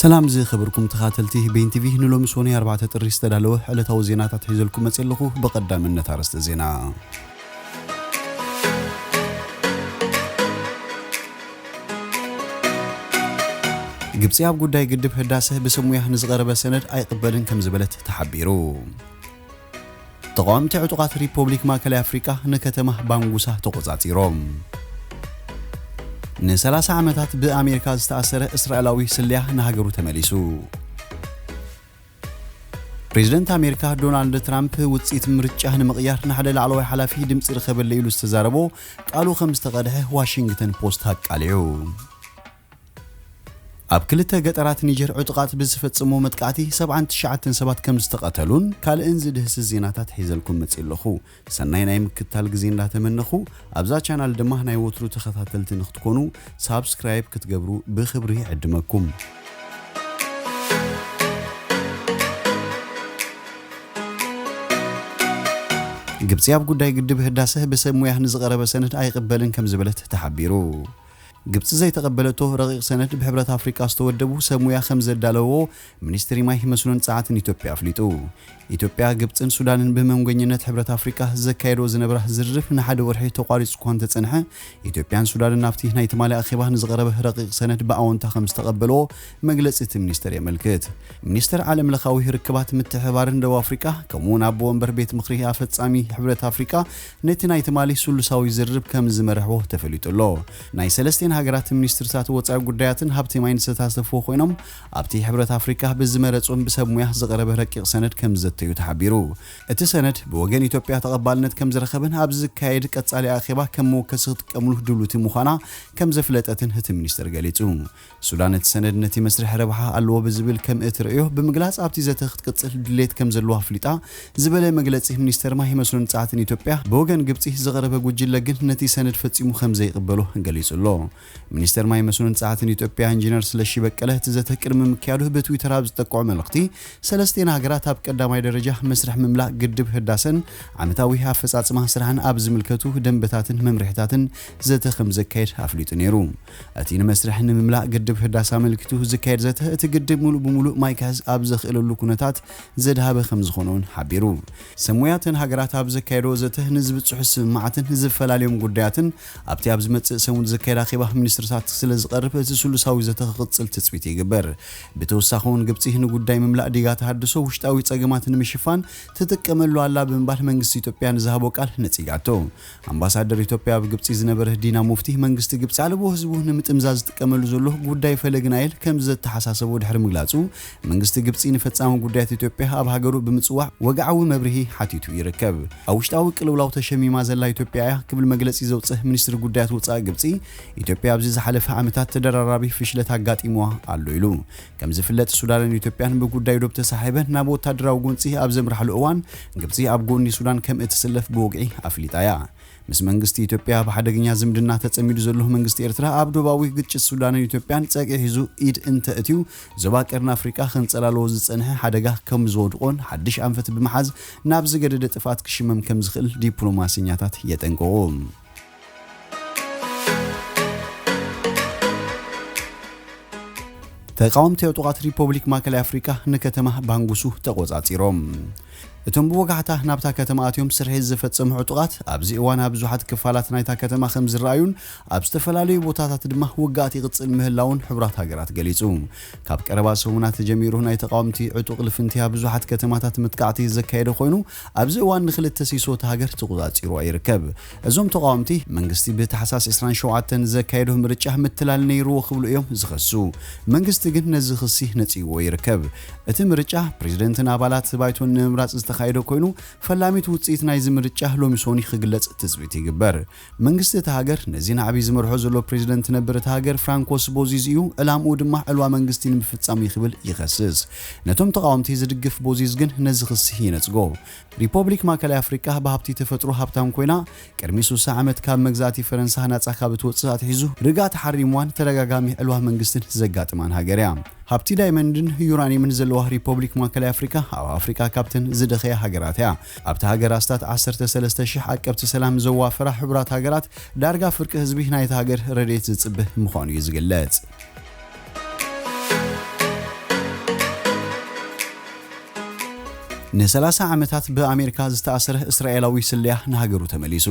سلام زي خبركم تخاتلتي بين تيفي نلوم سوني 4 ጥሪ ዝተዳለወ ዕለታዊ ዜናታት ሒዘልኩም መጽለኹ በቀዳምነት አርስተ ዜና ግብጽ ኣብ ጉዳይ ግድብ ህዳሴ በሰሙያ ንዝቀረበ ሰነድ ኣይቅበልን ከም ዝበለት ተሓቢሩ ተቋምቲ ዕጡቃት ሪፐብሊክ ማዕከላዊ አፍሪካ ንከተማ ባንጉሳ ተቆጻጺሮም ن30 ዓመታት በአሜሪካ ዝተኣሰረ እስራኤላዊ ስልያ ንሃገሩ ተመሊሱ ፕሬዝዳንት አሜሪካ ዶናልድ ትራምፕ ውጽኢት ምርጫ ንመቕያር ንሓደ ላዕለዋይ ሓላፊ ድምጽ ረኸበለ ኢሉ ዝተዛረቦ ቃሉ ከም ዝተቀደሐ ዋሽንግተን ፖስት አቃልዩ ኣብ ክልተ ገጠራት ኒጀር ዕጡቃት ብዝፈጽሙ መጥቃዕቲ 79 ሰባት ከም ዝተቀተሉን ካልእን ዝድህስ ዜናታት ሒዘልኩም መጽለኹ ሰናይ ናይ ምክታል ግዜ እንዳተመነኹ ኣብዛ ቻናል ድማ ናይ ወትሩ ተኸታተልቲ ንኽትኮኑ ሳብስክራይብ ክትገብሩ ብኽብሪ ዕድመኩም ግብጽ ኣብ ጉዳይ ግድብ ህዳሴ በሰሙያ ንዝቀረበ ሰነድ ኣይቅበልን ከም ዝበለት ተሓቢሩ ግብጽ ዘይተቀበለቶ ረቂቅ ሰነድ በህብረት አፍሪካ ዝተወደቡ ሰሙያ ከም ዘዳለዎ ሚኒስትሪ ማይ መስኖን ጻዓትን ኢትዮጵያ አፍሊጡ ኢትዮጵያ ግብጽን ሱዳንን በመንገኝነት ህብረት አፍሪካ ዘካይዶ ዝነበረ ዝርፍ ንሓደ ወርሒ ተቋሪጽ ኮን ተጸንሐ ኢትዮጵያን ሱዳንን ናፍቲ ናይ ተማሊ አኺባ ንዝቀረበ ረቂቅ ሰነድ በአዎንታ ከም ዝተቀበሎ መግለጽቲ ሚኒስትር የመልክት ሚኒስትር ዓለም ለኻዊ ርክባት ምትሕባርን ደቡብ አፍሪካ ከምኡን ኣብ ወንበር ቤት ምኽሪ አፈጻሚ ህብረት አፍሪካ ነቲ ናይ ተማሊ ሱሉሳዊ ዝርፍ ከም ዝመርሕዎ ተፈሊጡሎ ናይ ሰለስተ ሀገራት ሚኒስትርታት ወጻኢ ጉዳያትን ሀብቲ ማይንሰት አስተፎ ኮይኖም ኣብቲ ህብረት አፍሪካ በዝመረጾም በሰሙያ ዝቀረበ ረቂቅ ሰነድ ከም ዘተዩ ተሓቢሩ እቲ ሰነድ በወገን ኢትዮጵያ ተቀባልነት ከም ዝረኸበን ኣብ ዝካየድ ቀጻሊ አኺባ ከም መወከስ ተጥቀምሉ ድሉት ምዃና ከም ዘፍለጠትን እቲ ሚኒስትር ገሊጹ ሱዳን እቲ ሰነድ ነቲ መስርሕ ረብሓ ኣለዎ ብዝብል ከም እትርእዮ ብምግላጽ ኣብቲ ዘተኽት ቅጽል ድሌት ከም ዘለዎ አፍሊጣ ዝበለ መግለጺ ሚኒስትር ማይ መስኖን ጻዓትን ኢትዮጵያ በወገን ግብጽ ዝቀረበ ጉጅለ ግን ነቲ ሰነድ ፈጺሙ ከም ዘይቅበሎ ገሊጹሎ ሚኒስትር ማይ መስኖን ጻዓትን ኢትዮጵያ ኢንጂነር ስለሺ በቀለ ተዘተቅድም ምክያዱ በትዊተር ኣብ ዝተቆዖ መልእኽቲ ሰለስቴና ሀገራት ኣብ ቀዳማይ ደረጃ መስርሕ ምምላእ ግድብ ህዳሰን ዓመታዊ አፈጻጽማ ስራሕን ኣብ ዝምልከቱ ደንበታትን መምርሕታትን ዘተኸም ዘካየድ አፍሊጡ ነይሩ እቲ መስርሕ ንምምላእ ግድብ ህዳሰ መልክቱ ዘካየድ ዘተ እቲ ግድብ ሙሉ በሙሉ ማይ ክሕዝ ኣብ ዘኽእለሉ ኩነታት ዘድሃበ ከም ዝኾነውን ሓቢሩ ሰሙያትን ሀገራት ኣብ ዘካየዶ ዘተ ንዝብጽሑ ስምዓትን ዝፈላለዮም ጉዳያትን ኣብቲ ኣብ ዝመጽእ ሰሙን ዘካየድ አኺባ ሚኒስትርታት ስለ ዝቀርብ እቲ ሱሉሳዊ ዘተኽጽል ትጽቢት ይግበር ብተወሳኺውን ግብጽ ንጉዳይ ምምላእ ዲጋ ተሐድሶ ውሽጣዊ ጸገማት ንምሽፋን ተጠቀመሉ አላ በመባል መንግስት ኢትዮጵያ ንዝሃቦ ቃል ነጽጋቶ አምባሳደር ኢትዮጵያ በግብጽ ዝነበረ ዲና ሙፍቲ መንግስት ግብጽ አልቦ ህዝቡ ንምጥምዛዝ ተጠቀመሉ ዘሎ ጉዳይ ፈለግናይል ከም ዘተሐሳሰቦ ድሕሪ ምግላጹ መንግስት ግብጽ ንፈጻሙ ጉዳያት ኢትዮጵያ ኣብ ሃገሩ ብምጽዋዕ ወግዓዊ መብርሂ ሓቲቱ ይርከብ አውሽጣዊ ቅልውላው ተሸሚማ ዘላ ኢትዮጵያ ክብል መግለጺ ዘውጽህ ሚኒስትር ጉዳያት ወጻኢ ግብጽ ኢትዮጵያ ኣብዚ ዝሓለፈ ዓመታት ተደራራቢ ፍሽለት አጋጢሞዋ ኣሎ ኢሉ ከም ዝፍለጥ ሱዳንን ኢትዮጵያን በጉዳይ ዶብ ተሳሒበን ናብ ወታደራዊ ጎንፂ ኣብ ዘምራሕሉ እዋን ግብጽ ኣብ ጎኒ ሱዳን ከም እትስለፍ በወግዒ አፍሊጣያ ምስ መንግስቲ ኢትዮጵያ በሓደገኛ ዝምድና ተጸሚዱ ዘሎ መንግስቲ ኤርትራ ኣብ ዶባዊ ግጭት ሱዳንን ኢትዮጵያን ጸቂዕ ሒዙ ኢድ እንተእትዩ ዞባ ቀርኒ አፍሪካ ክንጸላልዎ ዝጸንሐ ሓደጋ ከም ዝወድቆን ሓድሽ አንፈት ብምሓዝ ናብ ዝገደደ ጥፋት ክሽመም ከም ዝኽእል ዲፕሎማስኛታት የጠንቀቁ ተቃውምቲ ዕጡቃት ሪፐብሊክ ማዕከላዊ አፍሪካ ንከተማ ባንጉሱ ተቆጻጺሮም እቶም በወጋሕታ ናብታ ከተማ አትዮም ስርሒት ዝፈጸሙ ዕጡቃት ኣብዚ እዋን ብዙሓት ክፋላት ናይታ ከተማ ከም ዝረአዩን ኣብ ዝተፈላለዩ ቦታታት ድማ ውጋኣት ይቅጽል ምህላውን ሕብራት ሃገራት ገሊጹ ካብ ቀረባ ሰሙናት ጀሚሩ ናይ ተቃውምቲ ዕጡቅ ልፍንቲያ ብዙሓት ከተማታት ምትካዕቲ ዘካየደ ኮይኑ ኣብዚ እዋን ንኽልተ ሲሶት ሃገር ተቆጻጺሩ ይርከብ እዞም ተቃውምቲ መንግስቲ ብታሕሳስ 27 ዘካየደ ምርጫ ምትላል ነይሩ ክብሉ እዮም ዝኸሱ መንግስቲ ግን ነዚ ክሲ ነጽይዎ ይርከብ እቲ ምርጫ ፕሬዝደንትን አባላት ባይቶን ንምራጽ ተኻይዶ ኮይኑ ፈላሚት ውጽኢት ናይ ዝምርጫ ሎሚ ሶኒ ክግለጽ ትጽቢት ይግበር መንግስቲ ተሃገር ነዚ ናዕቢ ዝመርሖ ዘሎ ፕሬዝደንት ነበር ተሃገር ፍራንኮስ ቦዚዝ እዩ ዕላምኡ ድማ ዕልዋ መንግስቲ ንምፍጻም ይኽብል ይኸስስ ነቶም ተቃውምቲ ዝድግፍ ቦዚዝ ግን ነዚ ክሲ ይነጽጎ ሪፐብሊክ ማዕከላዊ አፍሪካ በሃብቲ ተፈጥሮ ሃብታም ኮይና ቅድሚ 60 ዓመት ካብ መግዛእቲ ፈረንሳ ናጻ ካብ እትወጽእ ኣትሒዙ ርጋት ሓሪምዋን ተደጋጋሚ ዕልዋ መንግስትን ዘጋጥማን ሃገርያ ሃብቲ ዳይመንድን ዩራኒየምን ዘለዋ ሪፐብሊክ ማዕከላዊ አፍሪካ ኣብ አፍሪካ ካብተን ዝደኸያ ሃገራት እያ ኣብታ ሃገራስታት 13000 ዓቀብቲ ሰላም ዘዋፈራ ሕብራት ሃገራት ዳርጋ ፍርቂ ህዝቢ ናይቲ ሃገር ረድኤት ዝጽብህ ምዃኑ ይዝግለጽ ن30 ዓመታት በአሜሪካ ዝተኣሰረ እስራኤላዊ ስልያ ንሃገሩ ተመሊሱ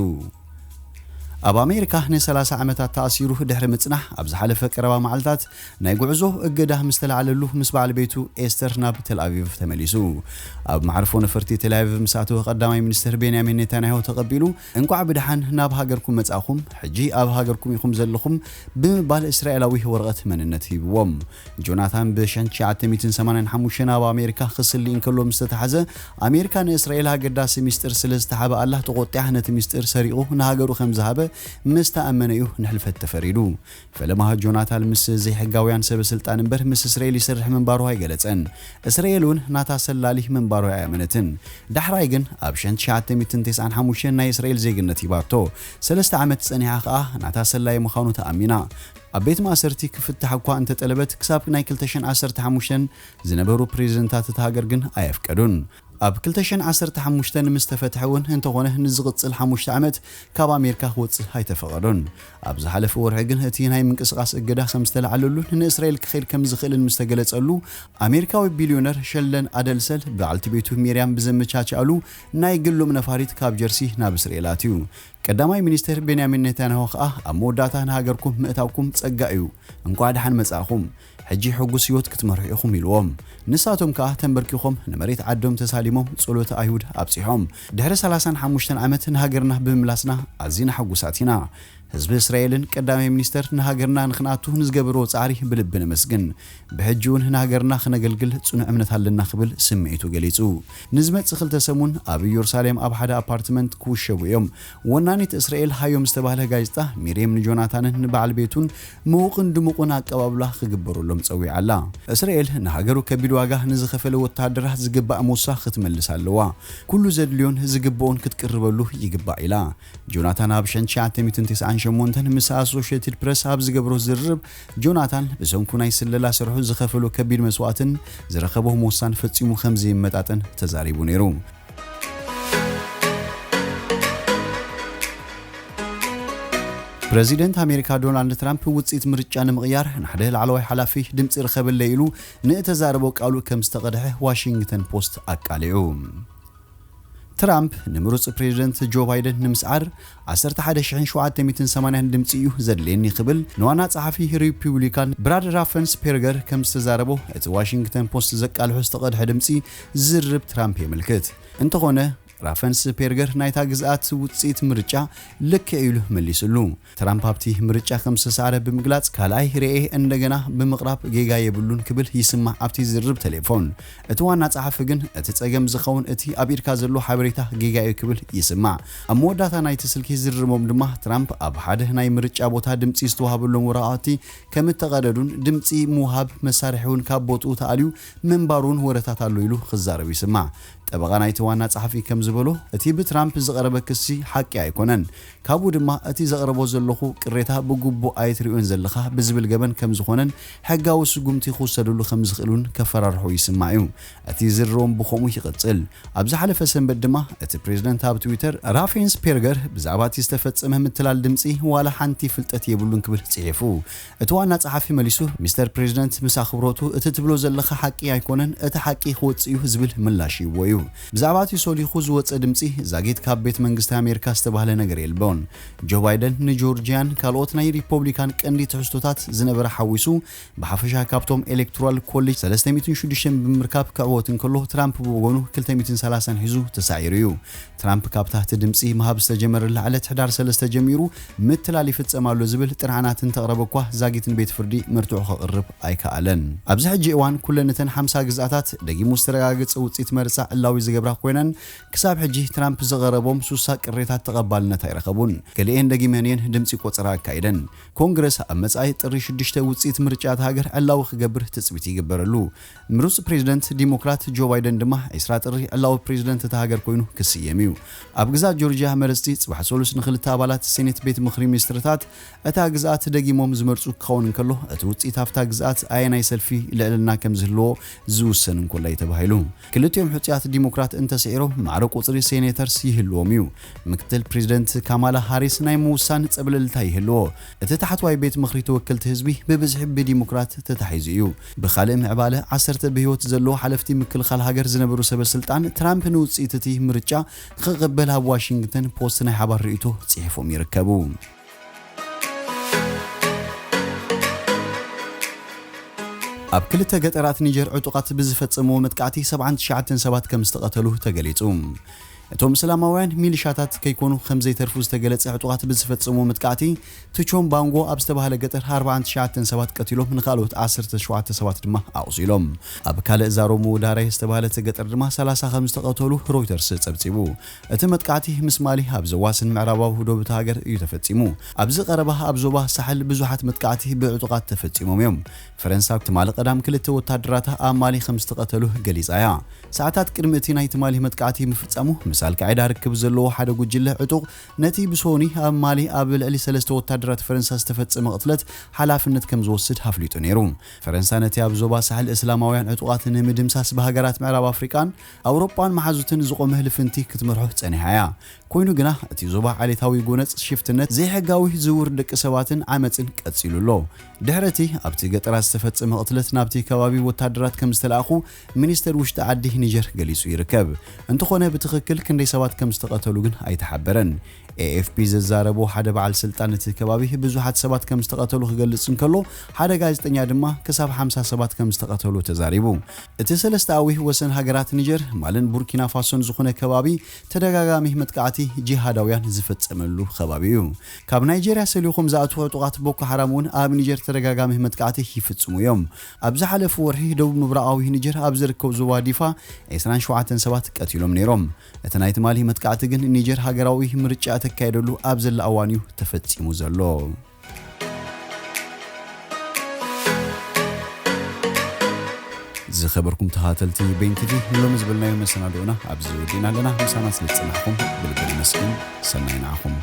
ኣብ ኣሜሪካ ን30 ዓመታት ተኣሲሩ ድሕሪ ምጽናሕ ኣብ ዝሓለፈ ቀረባ መዓልታት ናይ ጉዕዞ እገዳ ምስተላዓለሉ ምስ ባለቤቱ ኤስተር ናብ ቴልአቪቭ ተመሊሱ ኣብ ማዕርፎ ነፈርቲ ቴልአቪቭ ምሳቱ ቀዳማይ ሚኒስትር ቤንያሚን ኔታንያሁ ተቀቢሉ እንቋዕ ብድሓን ናብ ሃገርኩም መጻኹም ሕጂ ኣብ ሃገርኩም ይኹም ዘለኹም ብምባል እስራኤላዊ ወረቐት መንነት ሂብዎም ጆናታን በ1985 ኣብ ኣሜሪካ ክስሊ እንከሎ ምስተተሓዘ ኣሜሪካ ንእስራኤል ሃገዳሲ ሚስጥር ስለ ዝተሓበ ኣላ ተቆጥያ ነቲ ሚስጥር ሰሪቑ ንሃገሩ ከም ዝሃበ مستأمن يو نحلفت تفريدو فلما جوناتان مس زي حقاويان سب سلطان بر مس إسرائيل يسرح من باروها يقلتن إسرائيلون ناتا سلالي من باروها يأمنتن دحرايقن أبشن شعات ميتن تسعن حموشين نا إسرائيل زي قلنتي بارتو سلست عمت سني حقا ناتا سلاي مخانو تأمينا أبيت ما أسرتي كفت حقوا أنت تلبت كساب نايكلتشن أسرت حموشين زنبرو بريزنتات تهاجرجن أيفكرون أب كلتشن عسرت حموشتن مستفتحون هنتغونه نزغصل حموشت عمت كاب أمريكا وصل هاي تفقدون أب زحلف ورعجن هتين هاي منقصقاس الجدا سمستلعللو إن إسرائيل كخير كم زخيل المستقلت قالو أمريكا وبليونر شلن أدلسل بعلت بيتو ميريام بزمتشاتش قالو نايقلو من فاريت كاب جرسي ناب إسرائيلاتيو قدامي مينستر بنيامين نتنياهو أموداتان هاجركم مئتاوكم تصقعيو انكو عدحان مصاخوم حجي حقوس يوت كتمرحيخم يلوم نساتهم كاه تنبركيخم نمريت عدوم تساليمهم صلوت أيهود أبصيهم دهر 35 عامت نهاجرنا بملاسنا عزينا حقوساتنا حزب إسرائيل قدامي مينستر نهاجرنا نخناتو نزقبرو صاري بلبنا مسجن بحجون نهاجرنا خنقلقل صنع امنت هلنا خبل سميتو قليصو نزمت سخل تسمون ابي يورساليم اب حدا ابارتمنت كوشو يوم ونانيت اسرائيل هايوم استباله غايزتا ميريم جوناتان نبعل بيتون موقن دمقنا قبابلا خغبرولم صوي علا اسرائيل نهاجرو كبيد واغا نزخفل وتادرات زغبا موسا ختملسالوا كل زدليون زغبون كتقربلو يغبا إلا جوناتان ابشن 999 شمونتن مس أسوشيتد بريس هاب زغبرو زرب جوناتان بزونكو ناي سللا سرحو زخفلو كبير مسواتن زرخبو موسان فصيمو خمزي متاتن تزاريبو نيرو بريزيدنت أمريكا دونالد ترامب وصيت مرجان مغيار نحده العلوي حلافي دمص رخبل ليلو نتزاربو قالو كم استقدحه واشنطن بوست أقاليوم ترامب نمروص بريزيدنت جو بايدن نمسعر 11,780 دمصيو زدليني خبل نوانا صحفي ريبوبليكان براد رافنسبيرجر كم استزاربو ات واشنطن بوست زقالحو استقدح دمصي زرب ترامب يملكت انتخونه رافنسبيرجر نايتا غزات وصيت مرجا لك يلو مليسلو ترامب ابتي مرجا 5 ساعه بمغلاص كالاي رئي اندغنا بمقراب جيجا يبلون كبل يسمع ابتي زرب تليفون اتوانا صحف جن اتصقم زخون اتي ابيركا زلو حبريتا جيجا يكبل يسمع اموداتا نايت سلكي زرموم دما ترامب اب حده ناي مرجا بوتا دمصي استوهابلون ورااتي كمتقاددون دمصي موهاب مسارحون كابوتو تاليو منبارون ورتاتالو يلو خزارب يسمع طبقا نايت وانا صحفي كم زبلو اتي بترامب زقرب كسي حقي ايكونن كابو دما اتي زقربو زلخو قريتا بغبو ايتريون زلخا بزبل جبن كم زخونن حقاو سغمتي خوسدلو خم زخلون كفرارحو يسمعيو اتي زروم بخومو يقصل ابز حلف سنبد دما اتي بريزيدنت اب تويتر رافنسبيرجر بزعبات يستفصم متلال دمصي ولا حنتي فلطت يبلون كبل صيفو اتوانا صحفي مليسو مستر بريزيدنت مساخبروتو اتتبلو زلخا حقي ايكونن ات حقي خوصيو زبل ملاشي ويو بزعباتي سولي خوز وص دمصي زاغيت كاب بيت منግስት አሜሪካ استباله ነገር የልበውን ጆ ባይደን ንጆርጂያን ካልኦት ናይ ሪፐብሊካን ቀንዲ ተሕስቶታት ዝነበረ ሓዊሱ በሐፈሻ ካፕቶም ኤሌክቶራል ኮሌጅ 306 ብምርካብ ከዕወትን ከሎ ትራምፕ በወገኑ 230 ሒዙ ተሳይሩዩ ትራምፕ ካብታህት ድምጽ ማህብ ዝተጀመረ ለዓለት ሕዳር 3 ጀሚሩ ምትላል ይፈጸማሉ ዝብል ጥርዓናትን ተقرበኳ ዛጊትን ቤት ፍርዲ መርትዑ ከቅርብ አይካአለን ኣብዚ ሕጂ እዋን ኩለነተን 50 ግዛታት ደጊሙ ዝተረጋገጸ ውጽኢት መርጻ ላዊ ዝገብራ ኮይነን ክሳብ ሕጂ ትራምፕ ዘቀረቦም ሱሳ ቅሬታት ተቀባልነት አይረከቡን ገሊኤን ደጊመንየን ድምጽ ቆጽራ ካይደን ኮንግረስ አመጻይ ጥሪ 6 ውጽኢት ምርጫት ሀገር ላዊ ክገብር ተጽቢት ይገበረሉ ምሩጽ ፕሬዝዳንት ዲሞክራት ጆ ባይደን ድማ እስራ ጥሪ ላዊ ፕሬዝዳንት ተሀገር ኮይኑ ክስየሚው ኣብ ግዛት ጆርጂያ መረስቲ ጽባሕ ሰሉስ ንኽልተ ኣባላት ሴኔት ቤት ምኽሪ ሚኒስትርታት እታ ግዛት ደጊሞም ዝመርጹ ክኸውን እንከሎ እቲ ውጽኢት ኣፍታ ግዛት ኣየናይ ሰልፊ ልዕልና ከም ዝህልዎ ዝውሰን እንኮላ ተባሂሉ ክልቲኦም ሕጽያት ዲሞክራት እንተሰዒሮም ማዕረ ቁጽሪ ሴኔተርስ ይህልዎም እዩ ምክትል ፕሬዝደንት ካማላ ሃሪስ ናይ ምውሳን ጸብለልታ ይህልዎ እቲ ታሕተዋይ ቤት ምኽሪ ተወከልቲ ህዝቢ ብብዝሒ ብዲሞክራት ተታሒዙ እዩ ብኻልእ ምዕባለ 10 ብህይወት ዘለዎ ሓለፍቲ ምክልኻል ሃገር ዝነበሩ ሰበስልጣን ትራምፕ ንውጽኢት እቲ ምርጫ ክቕበል ኣብ ዋሽንግተን ፖስት ናይ ሓባር ርእይቶ ጽሒፎም ይርከቡ ኣብ ክልተ ገጠራት ኒጀር ዕጡቃት ብዝፈጸመዎ መጥቃዕቲ 79 ሰባት ከም ዝተቐተሉ ተገሊጹ እቶም ሰላማውያን ሚሊሻታት ከይኮኑ ከም ዘይተርፉ ዝተገለጸ ዕጡቃት ብዝፈጸመዎ መጥቃዕቲ ትቾም ባንጎ ኣብ ዝተባህለ ገጠር 49 ሰባት ቀቲሎም ንኻልኦት 17 ሰባት ድማ ኣቑሲሎም ኣብ ካልእ ዛሮሙ ዳራይ ዝተባህለ ገጠር ድማ 30 ከም ዝተቐተሉ ሮይተርስ ጸብጺቡ እቲ መጥቃዕቲ ምስ ማሊ ኣብ ዘዋስን ምዕራባዊ ህዶብ ሃገር እዩ ተፈጺሙ ኣብዚ ቀረባ ኣብ ዞባ ሳሕል ብዙሓት መጥቃዕቲ ብዕጡቃት ተፈጺሞም እዮም ፈረንሳ ትማሊ ቀዳም ክልተ ወታደራት ኣብ ማሊ ከም ዝተቐተሉ ገሊጻ እያ ሰዓታት ቅድሚ እቲ ናይ ትማሊ መጥቃዕቲ ምፍጻሙ ምሳል ካዕዳ ርክብ ዘለዎ ሓደ ጉጅለ ዕጡቕ ነቲ ብሶኒ ኣብ ማሊ ኣብ ልዕሊ 3 ወታደራት ፈረንሳ ዝተፈጸመ ቅትለት ሓላፍነት ከም ዝወስድ ኣፍሊጡ ነይሩ ፈረንሳ ነቲ ኣብ ዞባ ሳሕል እስላማውያን ዕጡቓት ንምድምሳስ በሃገራት ምዕራብ ኣፍሪካን ኣውሮፓን መሓዙትን ዝቆመ ህልፍንቲ ክትመርሖ ጸኒሓ እያ ኮይኑ ግና እቲ ዞባ ዓሌታዊ ጎነጽ ሽፍትነት ዘይሕጋዊ ዝውር ደቂ ሰባትን ዓመጽን ቀጺሉሎ ድሕረቲ ኣብቲ ገጠራት ዝተፈጸመ ቅትለት ናብቲ ከባቢ ወታደራት ከም ዝተላኣኹ ሚኒስተር ውሽጢ ዓዲ ኒጀር ገሊጹ ይርከብ እንተኾነ ብትኽክል ክንደይ ሰባት ከም ዝተቐተሉ ግን ኣይተሓበረን AFP ዘዛረቦ ሓደ በዓል ስልጣን እቲ ከባቢ ብዙሓት ሰባት ከም ዝተቐተሉ ክገልጽ እንከሎ ሓደ ጋዜጠኛ ድማ ክሳብ 50 ሰባት ከም ዝተቐተሉ ተዛሪቡ እቲ ሰለስታዊ ወሰን ሃገራት ኒጀር ማልን ቡርኪና ፋሶን ዝኾነ ከባቢ ተደጋጋሚ መጥቃዕቲ ጂሃዳውያን ዝፈጸመሉ ከባቢ እዩ ካብ ናይጄርያ ሰሊኹም ዝኣትዉ ዕጡቓት ቦኮ ሓራም እውን ኣብ ኒጀር ተደጋጋሚ መጥቃዕቲ ይፍጽሙ እዮም ኣብ ዝሓለፈ ወርሒ ደቡብ ምብራቃዊ ኒጀር ኣብ ዝርከብ ዞባ ዲፋ 27 ሰባት ቀቲሎም ነይሮም እቲ ናይ ትማሊ መጥቃዕቲ ግን ኒጀር ሃገራዊ ምርጫ ተካይደሉ ኣብ ዘላ ኣዋንዩ ተፈጺሙ ዘሎ ዝኸበርኩም ተኸታተልቲ ቤን ቲቪ ሎሚ ዝብልናዮ መሰናዶና ኣብዚ ወዲና ኣለና ምሳና ስለ ዝጸናሕኩም ብልግል መስኪን ሰናይ ንዓኹም